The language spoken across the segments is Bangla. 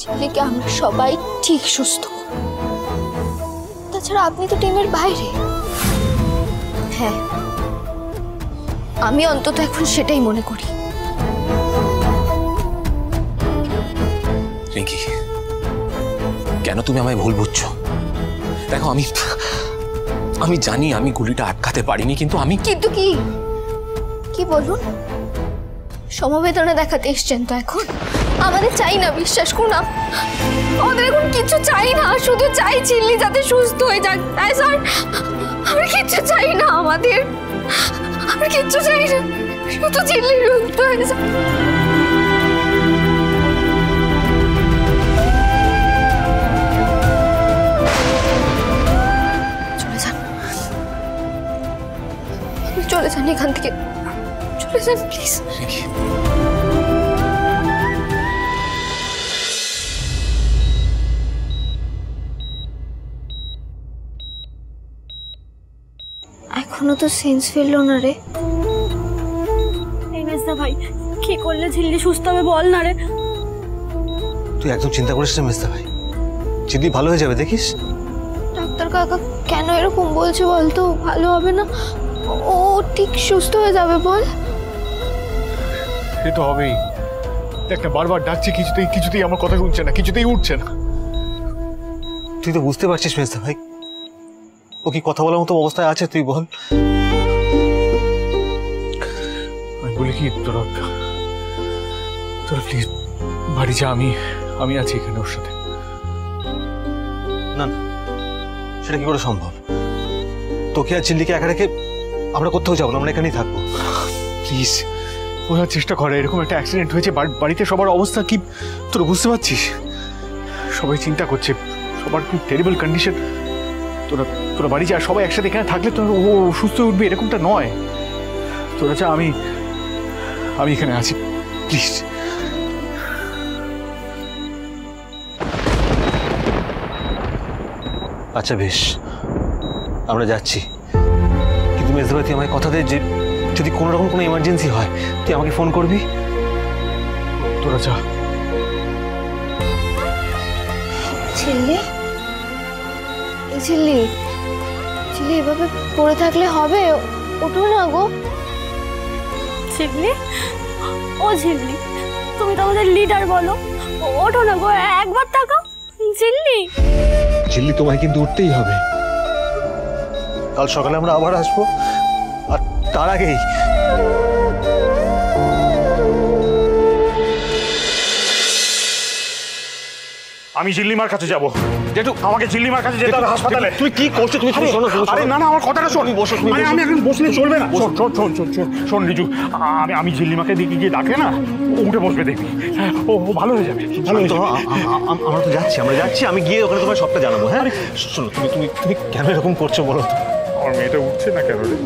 ঝিল্লিকে আমরা সবাই ঠিক সুস্থ। তাছাড়া আপনি তো টিমের বাইরে। হ্যাঁ, আমি অন্তত এখন সেটাই মনে করি। রিঙ্কি, কেন তুমি আমায় ভুল বুঝছো? দেখো, আমি জানি আমি গুলিটা আটকাতে পারিনি, কিন্তু কিন্তু কি বলুন? সমবেদনা দেখাতে এসছেন তো এখন? আমাদের চাই না, বিশ্বাস করুন, আমাদের এখন কিছু চাই না, শুধু চাই ঝিল্লি যাতে সুস্থ হয়ে যাক। স্যার, আমরা কিচ্ছু চাই না, আমরা কিচ্ছু চাই না, শুধু ঝিল্লি সুস্থ হয়ে যাক। চলে যান এখান থেকে, চলে যান প্লিজ। এখনো তো সেন্স ফেললো না রে। এই মেজদা ভাই, কি করলে ঝিল্লি সুস্থ হবে বল না রে। তুই একদম চিন্তা করিস না মেজদা ভাই, ঝিল্লি ভালো হয়ে যাবে, দেখিস। ডাক্তার কাকা কেন এরকম বলছে বলতো? ভালো হবে না, ও ঠিক সুস্থ হয়ে যাবে বল। সে তো হবেই। দেখ না, বারবার ডাকছি, কিছুতেই আমার কথা শুনছে না, কিছুতেই উঠছে না। তুই তো বুঝতে পারছিস মেজদা ভাই, ও কি কথা বলার মতো অবস্থায় আছে? তুই বল। আমি বলি কি, তোরা প্লিজ বাড়ি যা, আমি আছি এখানে ওর সাথে। না, সেটা কি করে সম্ভব? তোকে আর ঝিল্লিকে একা রেখে আমরা কোথাও যাবো না, আমরা এখানেই থাকবো। প্লিজ বোঝার চেষ্টা করে, এরকম একটা অ্যাক্সিডেন্ট হয়েছে, বাড়িতে সবার অবস্থা কি তোরা বুঝতে পারছিস? সবাই চিন্তা করছে, সবার খুব টেরিবল কন্ডিশন। তোরা বাড়ি যা, সবাই একসাথে এখানে থাকলে তো ও সুস্থ হয়ে উঠবে, এরকমটা নয়। তোরা যা, আমি এখানে আছি, প্লিজ। আচ্ছা বেশ, আমরা যাচ্ছি, কিন্তু মেজদা ভাই তুই আমায় কথা দে যে যদি কোনো রকম কোনো এমার্জেন্সি হয় তুই আমাকে ফোন করবি। তোরা যা। ঝিল্লি, ঝিল্লি এভাবে পড়ে থাকলে হবে? ওঠো না গো। ঝিল্লি, ও ঝিল্লি, তুমি তো আমাদের লিডার, বলো ওঠো না গো, একবার তাকাও। ঝিল্লি, তোমায় কিন্তু উঠতেই হবে। কাল সকালে আমরা আবার আসবো, আর তার আগেই আমি ঝিল্লিমার কাছে যাবো। জেঠু, আমাকে ঝিল্লিমার কাছে যেতে হবে হাসপাতালে। তুই কি করছো? তুমি শোনো। আরে না, আমার কথাটা শোন। বসো। আমি এখন বসলে চলবে না। শোন রিজু, আমি ঝিল্লিমাকে দিকে গিয়ে ডাকে না, উঠে বসবে, দেখবি ও ভালো হয়ে যাবে। আমরা তো যাচ্ছি, আমি গিয়ে ওখানে তোমার সবটা জানাবো। হ্যাঁ, শোনো, তুমি কেন এরকম করছো বলো? আমার মেয়েটা উঠছে না কেন রে?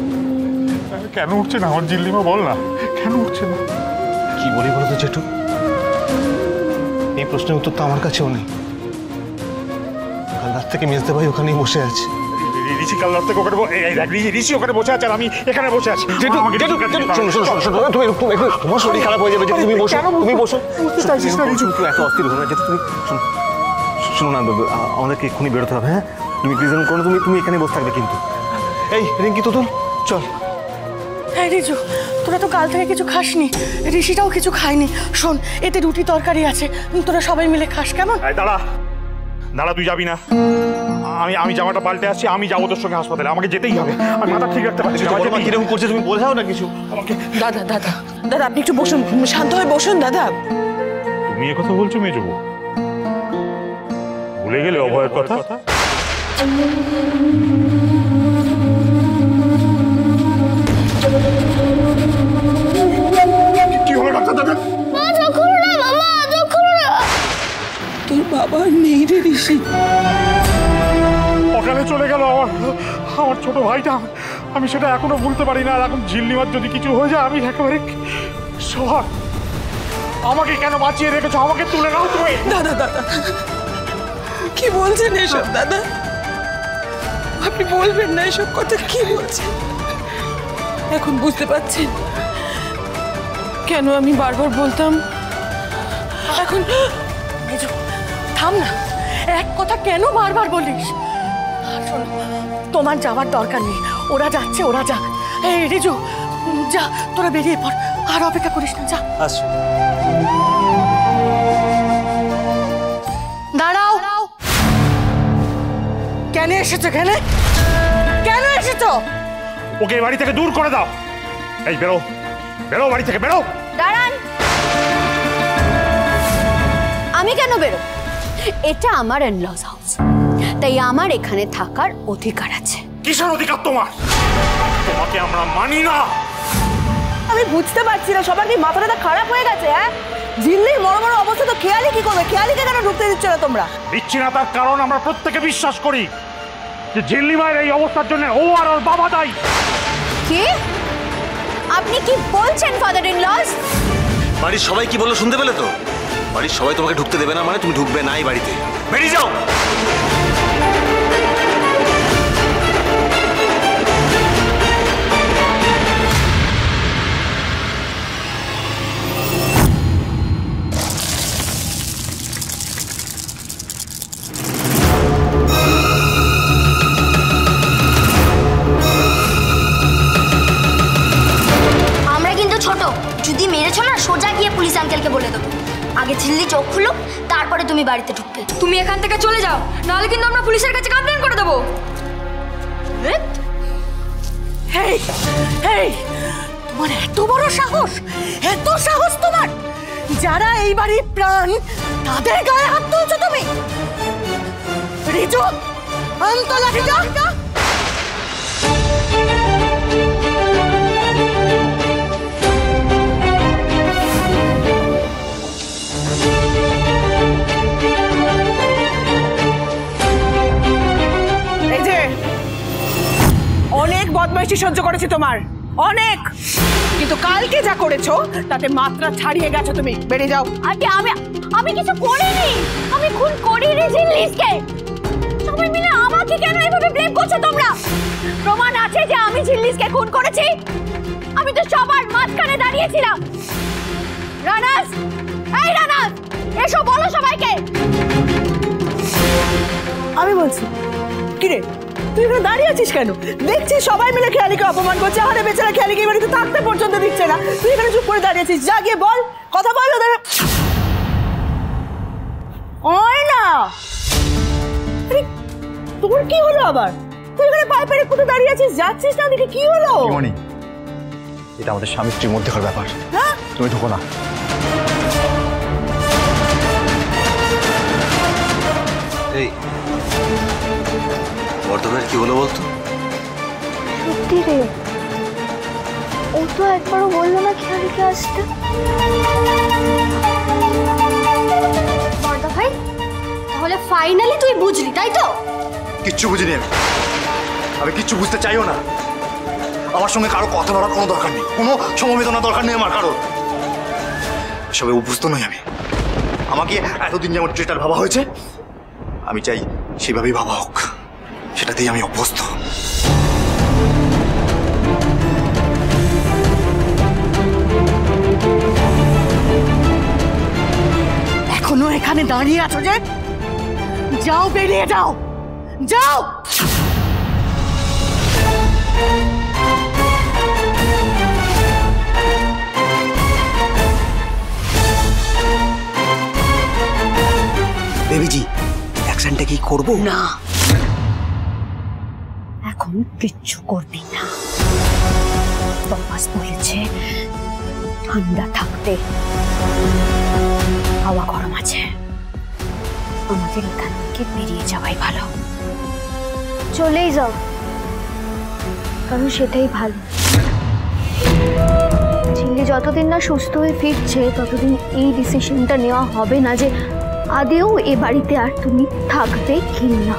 কেন উঠছে না আমার ঝিল্লিমা? বল না, কেন উঠছে না? কি বলি বলো তো জেঠু, এই প্রশ্নের উত্তর তো আমার কাছেও নেই। কাল রাত থেকে মেজদা ভাই ওখানেই বসে আছে। ঋষি কাল রাত থেকে ওখানে, ঋষি ওখানে বসে আছে, আর আমি এখানে বসে আছি। শোনো, তোমার শরীর খারাপ হয়ে যাবে, তুমি বসো। বুঝতে চাইছিস না ঋষি? তুমি এত অস্থির হো না, যেহেতু তুমি শোনো না, আমাদেরকে এক্ষুনি বেরোতে হবে। হ্যাঁ, তুমি প্লিজ করো, তুমি এখানে বসে থাকবে কিন্তু। এই রিঙ্কি, তুতুল, চল। হ্যাঁ রিজু, তোরা তো কাল থেকে কিছু খাসনি, ঋষিটাও কিছু খায়নি। শোন, এতে রুটি তরকারি আছে, তোরা সবাই মিলে খাস, কেমন? দাঁড়া, তুই যাবি না। আমি জামাটা পাল্টে আসছি, আমি যাবো তোর সঙ্গে হাসপাতালে। আমাকে যেতেই হবে, আমি মাথা ঠিক রাখতে পারছি না। কিরকম করছে তুমি বোঝাও না কিছু। দাদা আপনি একটু বসুন, শান্ত হয়ে বসুন। দাদা, তুমি এ কথা বলছো মেজো? ভুলে গেলে অভয়ের কথা? কি হলো ডাক্তার দাদা? তোর বাবা নেই রে ঋষি, অকালে চলে গেল আমার ছোট ভাইটা। আমি সেটা এখনো ভুলতে পারি না। আর এখন ঝিল্লিমার যদি কিছু হয়ে যায়, আমি একেবারে সবার। আমাকে কেন বাঁচিয়ে রেখেছো? আমাকে তুলে নাও তুমি। দাদা কি বলছেন এসব? দাদা, আপনি বলবেন না এসব কথা, কি বলছেন? এখন বুঝতে পারছেন কেন আমি বারবার বলতাম? এখন বললাম না, এক কথা কেন বারবার বলিস? আর শোনো, তোমার যাওয়ার দরকার নেই, ওরা যাচ্ছে, ওরা যাক। এই রিজু, যা তোরা বেরিয়ে পড়, আর অপেক্ষা করিস না, যা। দাঁড়াও, কেন এসেছো? কেন এসেছো? ওকে বাড়ি থেকে দূর করে দাও। এই বেরো, বেরো বাড়ি থেকে, বেরো। দাঁড়ান, আমি কেন বেরো? এটা আমার ইন-লজ হাউস, তাই আমার এখানে থাকার অধিকার আছে। কিসের অধিকার তোমার? তোমাকে আমরা মানি না। আমি বুঝতে পারছি না, সবার কি মাথাটা খারাপ হয়ে গেছে? হ্যাঁ, ঝিল্লির বড় বড় অবস্থা তো খেয়ালি কি করবে? খেয়ালিকে কেন ঢুকতে দিচ্ছ না তোমরা? দিচ্ছি না তার কারণ আমরা প্রত্যেকে বিশ্বাস করি যে ঝিল্লি মায়ের এই অবস্থার জন্য ও আর ওর বাবা দায়ী। কি? আপনি কি বলছেন ফাদার ইন লজ? বাড়ির সবাই কি বললো শুনতে পেলে তো? বাড়ির সবাই তোমাকে ঢুকতে দেবে না মানে তুমি ঢুকবে না এই বাড়িতে। বেরিয়ে যাও। যদি মেরেছো না, সোজা গিয়ে পুলিশ আঙ্কেলকে বলে দেবো। আগে ঝিল্লি চোখ খুলো, তারপরে তুমি বাড়িতে ঢুকবে। তুমি এখান থেকে চলে যাও, নাহলে কিন্তু আমরা পুলিশের কাছে কমপ্লেইন করে দেবো। হেই হেই, তোমার এত বড় সাহস, এত সাহস তোমার! যারা এই বাড়ির প্রাণ, তাদের গায়ে হাত তুলছো তুমি? রিজু, আন্তলা রিজু। অনেক বদমাইশি সহ্য করেছি তোমার, অনেক, কিন্তু কালকে যা করেছো তাতে মাত্রা ছাড়িয়ে গেছো তুমি। বেরিয়ে যাও। আগে আমি কিছু করিনি, আমি খুন করিনি ঝিল্লিসকে। সবাই মিলে আমাকে কেন এভাবে ব্লেম করছো তোমরা? প্রমাণ আছে যে আমি ঝিল্লিসকে খুন করেছি। আমি তো সবার মাঝখানে দাঁড়িয়েছিলাম। রানাস, এই রানাস, এসো বলো সবাইকে। আমি বলছি, কিরে তুই এখানে দাঁড়িয়ে আছিস কেন? দেখছিস সবাই মিলে খেয়ালিকে অপমান করছে, আরে বেচারা খেয়ালিকে বাড়িতে থাকতে পর্যন্ত দিচ্ছে না, তুই এখানে চুপ করে দাঁড়িয়ে আছিস। যা গিয়ে বল, কথা বল ওদের। ওই না, তোর কি হলো আবার? তুই এখানে পায়ে পেরে কোথায় দাঁড়িয়ে আছিস? যাচ্ছিস না দেখে কি হলো? এটা আমাদের স্বামী স্ত্রীর মধ্যেকার ব্যাপার, হ্যাঁ তুমি ঢুকো না। এই বর্ধমানের কি হলো বলতো? সত্যি রে, ও তো একবারও বললো না খেয়ালিকে আসতে। বর্দা ভাই, তাহলে ফাইনালি তুই বুঝলি, তাই তো? কিচ্ছু বুঝিনি আমি কিচ্ছু বুঝতে চাইও না। আমার সঙ্গে কারো কথা বলার কোনো দরকার নেই, কোনো সমবেদনা দরকার নেই আমার কারো। এসবে অভ্যস্ত নই আমি। আমাকে এতদিন যেমন ট্রেটার ভাবা হয়েছে, আমি চাই সেভাবেই ভাবা হোক, সেটাতেই আমি অভ্যস্ত। এখনো এখানে দাঁড়িয়ে আছো যে? যাও, বেরিয়ে যাও, যাও। বেবিজি, অ্যাকশনটা কি করব? না, এখন কিচ্ছু করবি না। বাস বলেছে ঠান্ডা থাকতে, হাওয়া গরম আছে, আমাদের এখান থেকে বেরিয়ে যাওয়াই ভালো। চলেই যাও, কারণ সেটাই ভালো। ঝিল্লি যতদিন না সুস্থ হয়ে ফিরছে, ততদিন এই ডিসিশনটা নেওয়া হবে না যে আদেও এ বাড়িতে আর তুমি থাকবে কি না।